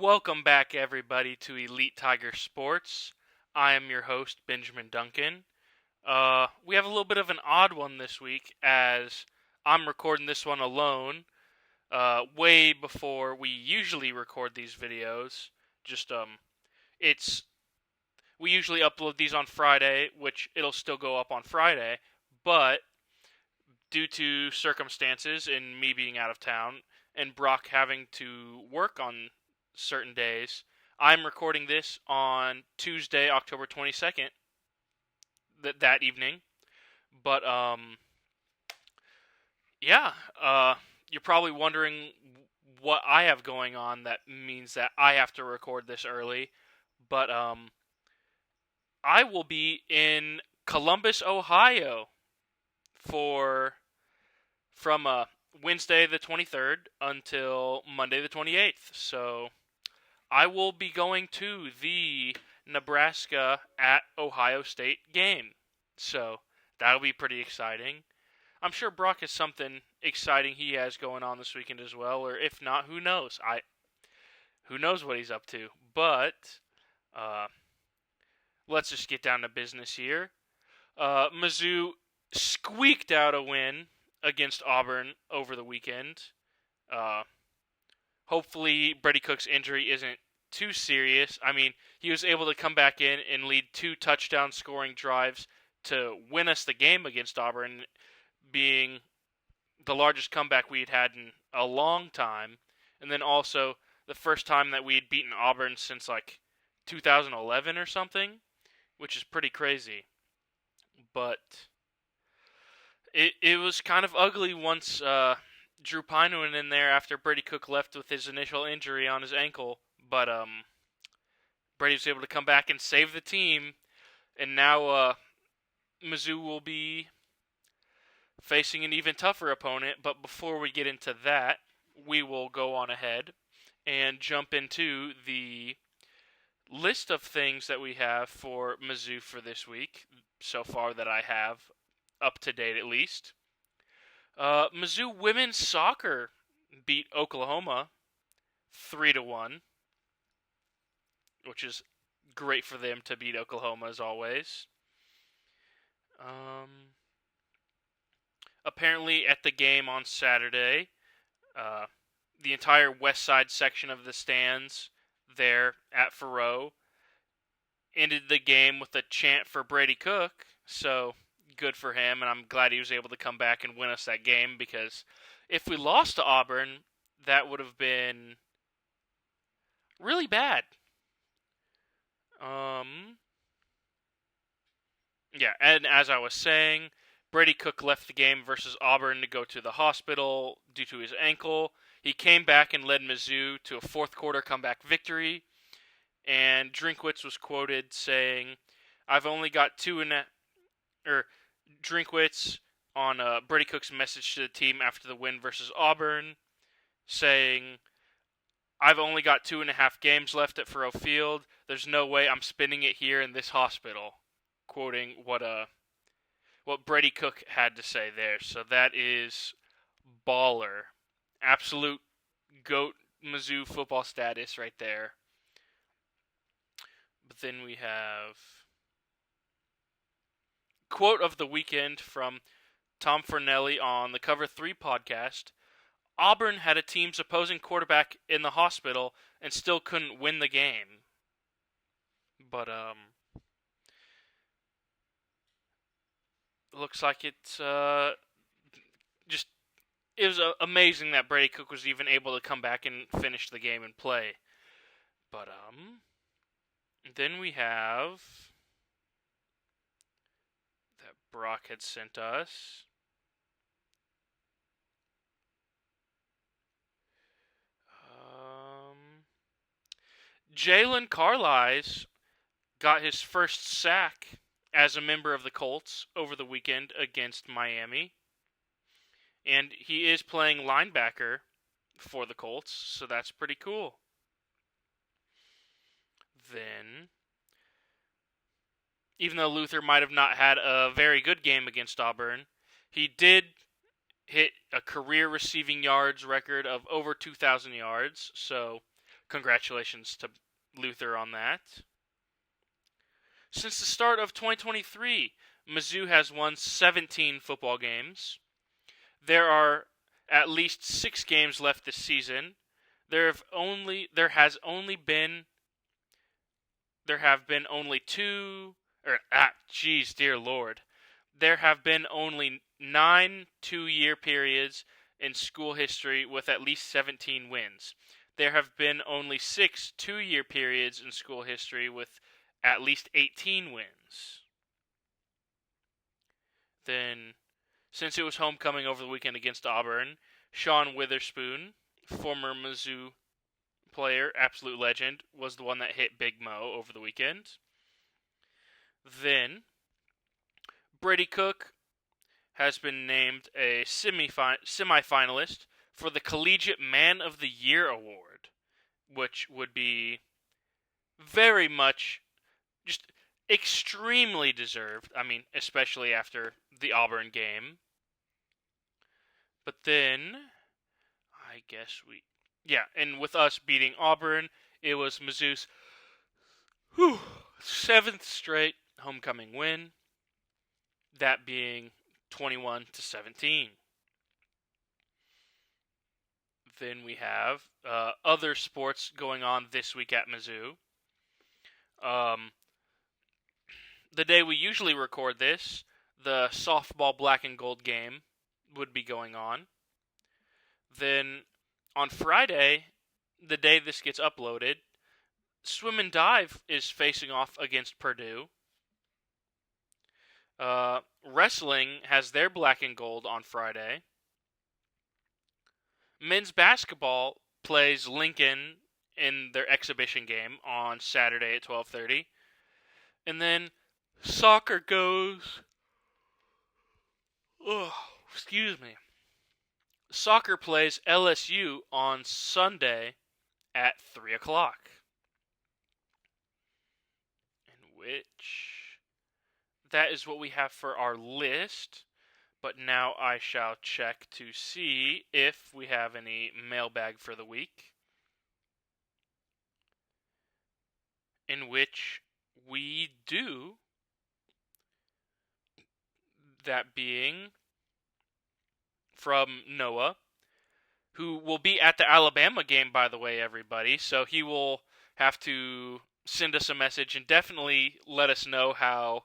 Welcome back, everybody, to Elite Tiger Sports. I am your host, Benjamin Duncan. We have a little bit of an odd one this week, as I'm recording this one alone, way before we usually record these videos. It's we usually upload these on Friday, which it'll still go up on Friday, but due to circumstances and me being out of town and Brock having to work on certain days, I'm recording this on Tuesday, October 22nd, that evening. But, yeah, you're probably wondering what I have going on that means that I have to record this early. But, I will be in Columbus, Ohio from Wednesday the 23rd until Monday the 28th. So I will be going to the Nebraska at Ohio State game. So that'll be pretty exciting. I'm sure Brock has something exciting he has going on this weekend as well, or if not, who knows? Who knows what he's up to? But let's just get down to business here. Mizzou squeaked out a win against Auburn over the weekend. Hopefully, Brady Cook's injury isn't too serious. I mean, he was able to come back in and lead 2 touchdown scoring drives to win us the game against Auburn, being the largest comeback we had in a long time. And then also the first time that we had beaten Auburn since like 2011 or something, which is pretty crazy. But it was kind of ugly once Drew Pine went in there after Brady Cook left with his initial injury on his ankle. But Brady was able to come back and save the team. And now Mizzou will be facing an even tougher opponent. But before we get into that, we will go on ahead and jump into the list of things that we have for Mizzou for this week, so far that I have, up to date at least. Mizzou women's soccer beat Oklahoma 3-1, which is great for them to beat Oklahoma as always. Apparently at the game on Saturday, the entire west side section of the stands there at Faroe ended the game with a chant for Brady Cook, so good for him, and I'm glad he was able to come back and win us that game, because if we lost to Auburn, that would have been really bad. Yeah, and as I was saying, Brady Cook left the game versus Auburn to go to the hospital due to his ankle. He came back and led Mizzou to a fourth quarter comeback victory, and Drinkwitz was quoted saying, "I've only got Drinkwitz on Brady Cook's message to the team after the win versus Auburn, saying, "I've only got 2.5 games left at Faroe Field. There's no way I'm spending it here in this hospital," quoting what Brady Cook had to say there. So that is baller. Absolute GOAT Mizzou football status right there. But then we have quote of the weekend from Tom Fornelli on the Cover 3 podcast. "Auburn had a team's opposing quarterback in the hospital and still couldn't win the game." But looks like it's it was amazing that Brady Cook was even able to come back and finish the game and play. But then we have that Brock had sent us. Jalen Carlisle got his first sack as a member of the Colts over the weekend against Miami. And he is playing linebacker for the Colts, so that's pretty cool. Then, even though Luther might have not had a very good game against Auburn, he did hit a career receiving yards record of over 2,000 yards. So congratulations to Luther on that. Since the start of 2023, Mizzou has won 17 football games. There are at least 6 games left this season. There have been only 2 dear lord. There have been only 9 2-year periods in school history with at least 17 wins. There have been only 6 2-year periods in school history with at least 18 wins. Then, since it was homecoming over the weekend against Auburn, Sean Witherspoon, former Mizzou player, absolute legend, was the one that hit Big Mo over the weekend. Then, Brady Cook has been named a semifinalist for the Collegiate Man of the Year award, which would be very much just extremely deserved. I mean, especially after the Auburn game. But then, I guess and with us beating Auburn, it was Mizzou's 7th straight homecoming win, that being 21-17. Then we have other sports going on this week at Mizzou. The day we usually record this, the softball black and gold game would be going on. Then on Friday, the day this gets uploaded, swim and dive is facing off against Purdue. Wrestling has their black and gold on Friday. Men's basketball plays Lincoln in their exhibition game on Saturday at 12:30. And then soccer goes... Soccer plays LSU on Sunday at 3 o'clock. In which... that is what we have for our list. But now I shall check to see if we have any mailbag for the week. In which we do. That being from Noah, who will be at the Alabama game, by the way, everybody. So he will have to send us a message and definitely let us know how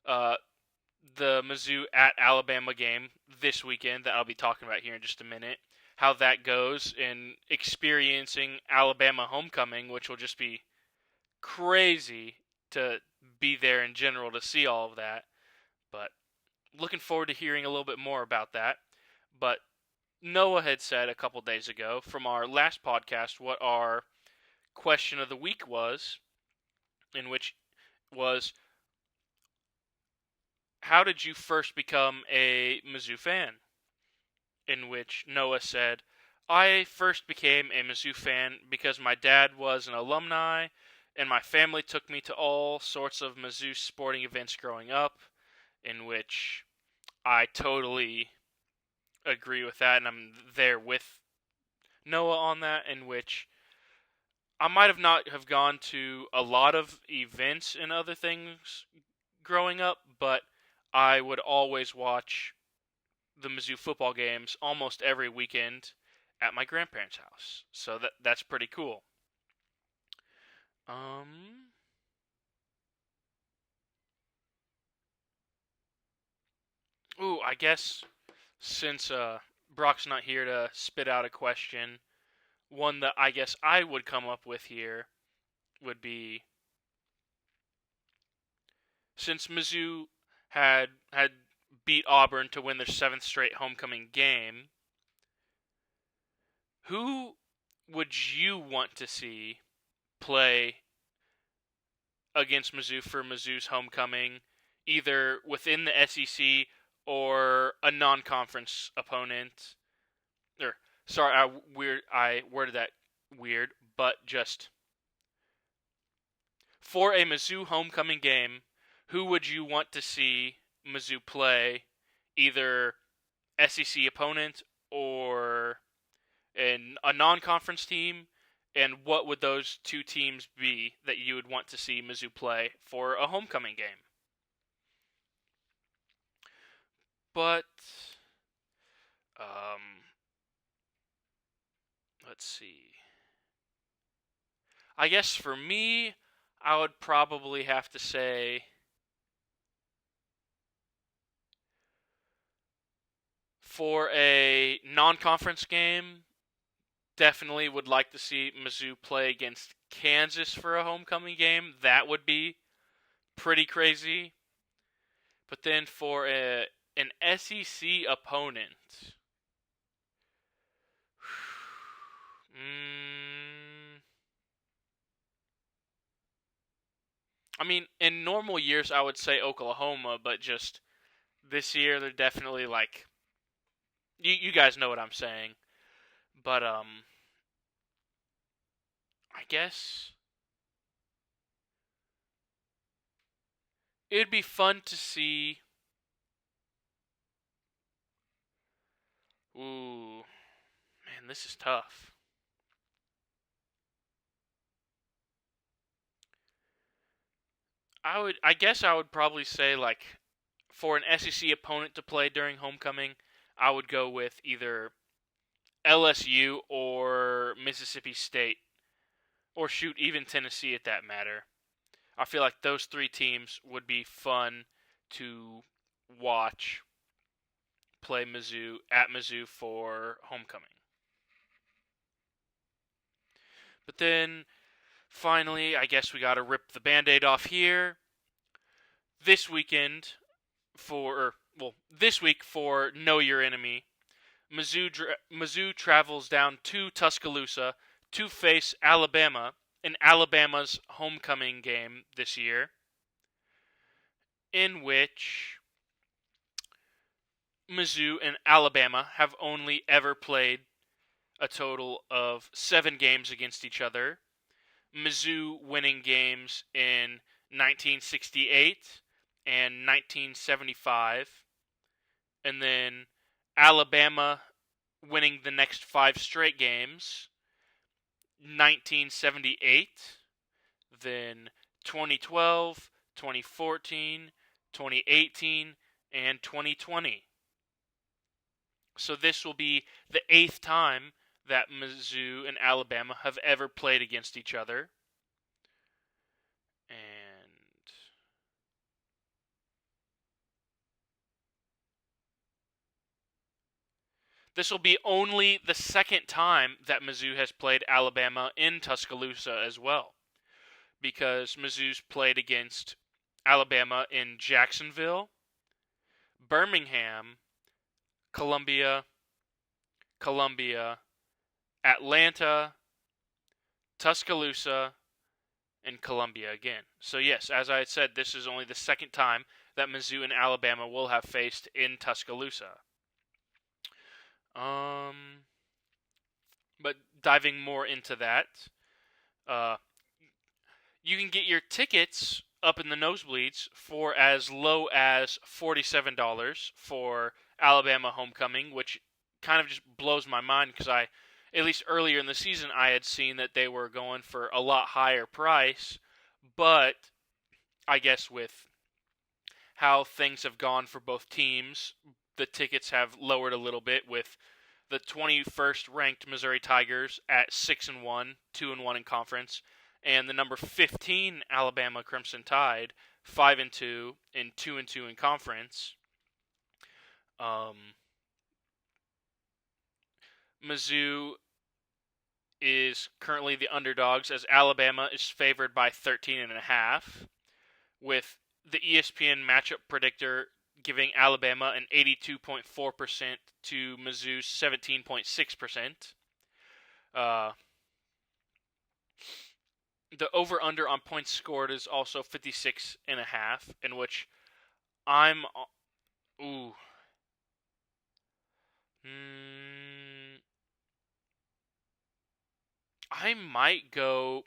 the Mizzou at Alabama game this weekend, that I'll be talking about here in just a minute, how that goes in experiencing Alabama homecoming, which will just be crazy to be there in general to see all of that. But looking forward to hearing a little bit more about that. But Noah had said a couple days ago from our last podcast what our question of the week was, in which was, how did you first become a Mizzou fan? In which Noah said, I first became a Mizzou fan because my dad was an alumni, and my family took me to all sorts of Mizzou sporting events growing up, in which I totally agree with that, and I'm there with Noah on that, in which I might have not have gone to a lot of events and other things growing up, but I would always watch the Mizzou football games almost every weekend at my grandparents' house. So that's pretty cool. I guess since Brock's not here to spit out a question, one that I guess I would come up with here would be, since Mizzou had beat Auburn to win their 7th straight homecoming game, who would you want to see play against Mizzou for Mizzou's homecoming, either within the SEC or a non-conference opponent? I worded that weird, but just for a Mizzou homecoming game, who would you want to see Mizzou play, either SEC opponent or a non-conference team, And what would those two teams be that you would want to see Mizzou play for a homecoming game? But um, let's see. I guess for me, I would probably have to say for a non-conference game, definitely would like to see Mizzou play against Kansas for a homecoming game. That would be pretty crazy. But then for an SEC opponent, I mean, in normal years, I would say Oklahoma, but just this year, they're definitely like, you guys know what I'm saying. But I guess it'd be fun to see. Ooh, man, this is tough. I guess I would probably say like for an SEC opponent to play during homecoming, I would go with either LSU or Mississippi State, or shoot, even Tennessee at that matter. I feel like those three teams would be fun to watch play Mizzou at Mizzou for homecoming. But then finally, I guess we got to rip the Band-Aid off here. This weekend this week for Know Your Enemy, Mizzou travels down to Tuscaloosa to face Alabama in Alabama's homecoming game this year, in which Mizzou and Alabama have only ever played a total of 7 games against each other. Mizzou winning games in 1968 and 1975, and then Alabama winning the next 5 straight games, 1978, then 2012, 2014, 2018, and 2020. So this will be the 8th time that Mizzou and Alabama have ever played against each other. And this will be only the 2nd time that Mizzou has played Alabama in Tuscaloosa as well, because Mizzou's played against Alabama in Jacksonville, Birmingham, Columbia, Atlanta, Tuscaloosa, and Columbia again. So yes, as I had said, this is only the 2nd time that Mizzou and Alabama will have faced in Tuscaloosa. But diving more into that, you can get your tickets up in the nosebleeds for as low as $47 for Alabama homecoming, which kind of just blows my mind because at least earlier in the season, I had seen that they were going for a lot higher price, but I guess with how things have gone for both teams, the tickets have lowered a little bit, with the 21st ranked Missouri Tigers at 6-1, 2-1 in conference, and the number 15 Alabama Crimson Tide 5-2 and 2-2 in conference. Mizzou is currently the underdogs, as Alabama is favored by 13.5, with the ESPN matchup predictor giving Alabama an 82.4% to Mizzou's 17.6%. The over-under on points scored is also 56.5, in which I'm... Ooh. I might go...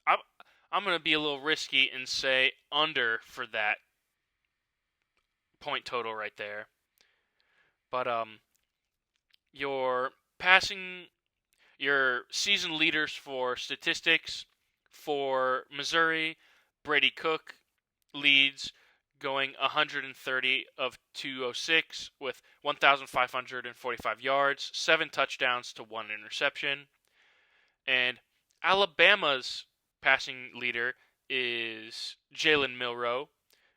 I'm going to be a little risky and say under for that point total right there. But your passing Your season leaders for statistics for Missouri, Brady Cook leads, going 130 of 206 with 1,545 yards, 7 touchdowns to 1 interception. And Alabama's passing leader is Jalen Milroe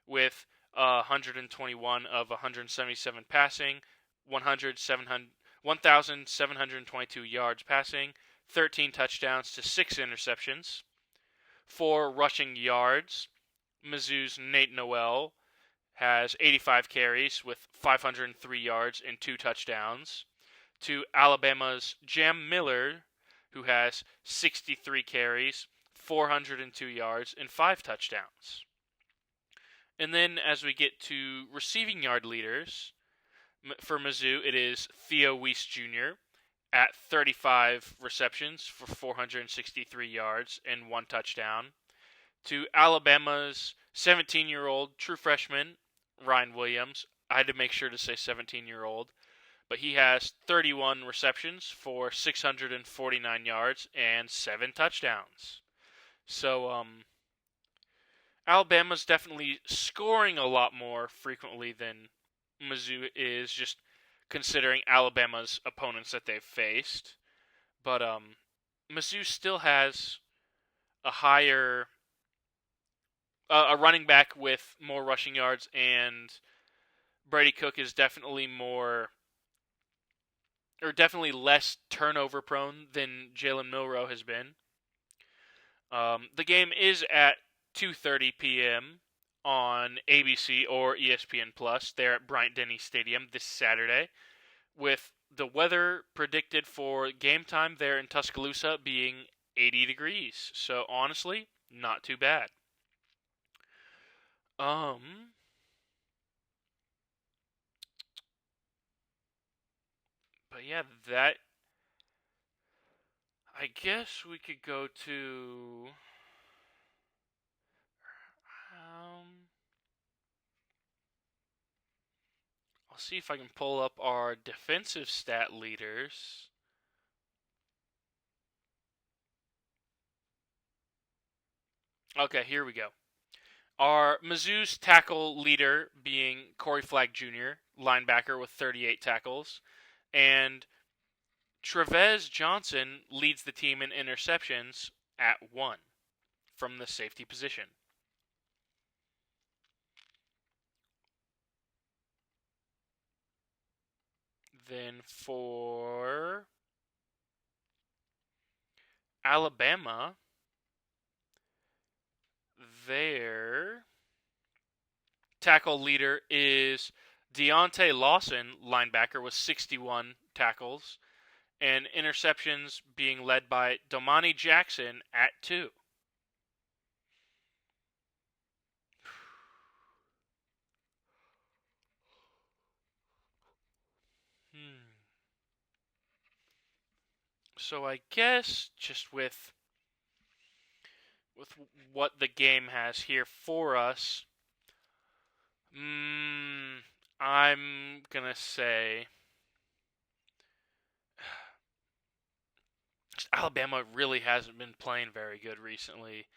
with 121 of 177 passing, 1,722 yards passing, 13 touchdowns to 6 interceptions. For rushing yards, Mizzou's Nate Noel has 85 carries with 503 yards and 2 touchdowns. To Alabama's Jam Miller, who has 63 carries, 402 yards, and 5 touchdowns. And then as we get to receiving yard leaders, for Mizzou, it is Theo Weiss Jr. at 35 receptions for 463 yards and 1 touchdown. To Alabama's 17-year-old true freshman, Ryan Williams. I had to make sure to say 17-year-old. But he has 31 receptions for 649 yards and 7 touchdowns. So, Alabama's definitely scoring a lot more frequently than Mizzou is, just considering Alabama's opponents that they've faced. But Mizzou still has a higher, a running back with more rushing yards, and Brady Cook is definitely definitely less turnover prone than Jalen Milroe has been. The game is at 2:30 p.m. on ABC or ESPN Plus there at Bryant-Denny Stadium this Saturday, with the weather predicted for game time there in Tuscaloosa being 80 degrees. So honestly, not too bad. But yeah, that, I guess we could go to I'll see if I can pull up our defensive stat leaders. Okay, here we go. Our Mizzou's tackle leader being Corey Flagg Jr., linebacker with 38 tackles, and Trevez Johnson leads the team in interceptions at 1 from the safety position. Then for Alabama, their tackle leader is Deontay Lawson, linebacker, with 61 tackles, and interceptions being led by Domani Jackson at 2. So I guess just with what the game has here for us, I'm gonna say Alabama really hasn't been playing very good recently,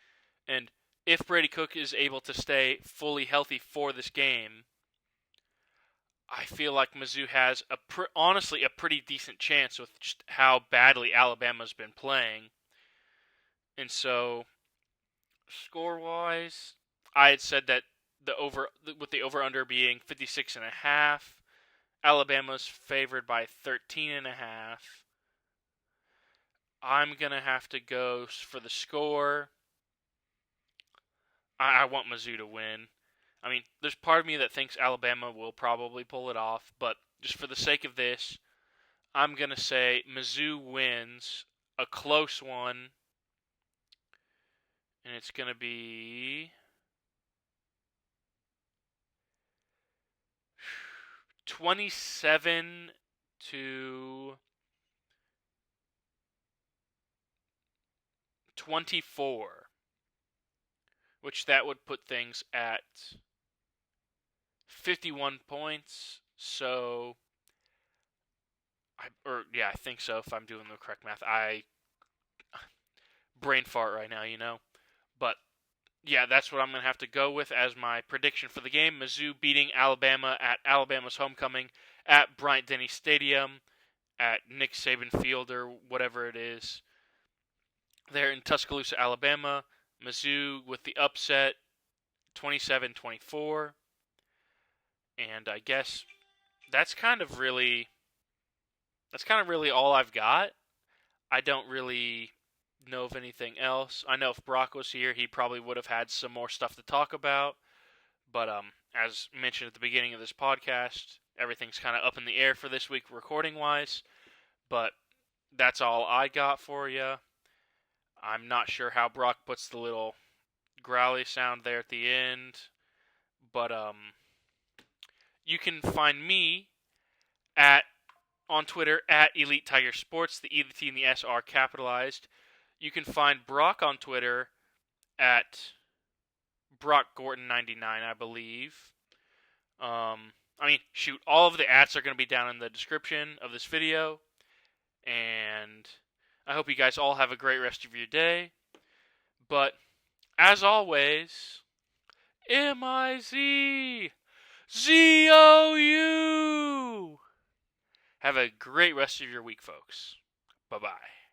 and if Brady Cook is able to stay fully healthy for this game, I feel like Mizzou has honestly a pretty decent chance with just how badly Alabama's been playing. And so, score-wise, I had said that with the over-under being 56.5, Alabama's favored by 13.5. I'm going to have to go for the score. I want Mizzou to win. I mean, there's part of me that thinks Alabama will probably pull it off, but just for the sake of this, I'm going to say Mizzou wins a close one, and it's going to be 27 to 24, which that would put things at 51 points. So I think so. If I'm doing the correct math, I brain fart right now. But yeah, that's what I'm going to have to go with as my prediction for the game. Mizzou beating Alabama at Alabama's homecoming at Bryant-Denny Stadium at Nick Saban Field or whatever it is. There in Tuscaloosa, Alabama. Mizzou with the upset, 27-24. And I guess that's kind of really all I've got. I don't really know of anything else. I know if Brock was here, he probably would have had some more stuff to talk about. But as mentioned at the beginning of this podcast, everything's kind of up in the air for this week recording-wise. But that's all I got for you. I'm not sure how Brock puts the little growly sound there at the end. But you can find me on Twitter at EliteTigerSports. The E, the T, and the S are capitalized. You can find Brock on Twitter at BrockGorton99, I believe. All of the ats are going to be down in the description of this video. And I hope you guys all have a great rest of your day. But, as always, MIZZOU! Have a great rest of your week, folks. Bye-bye.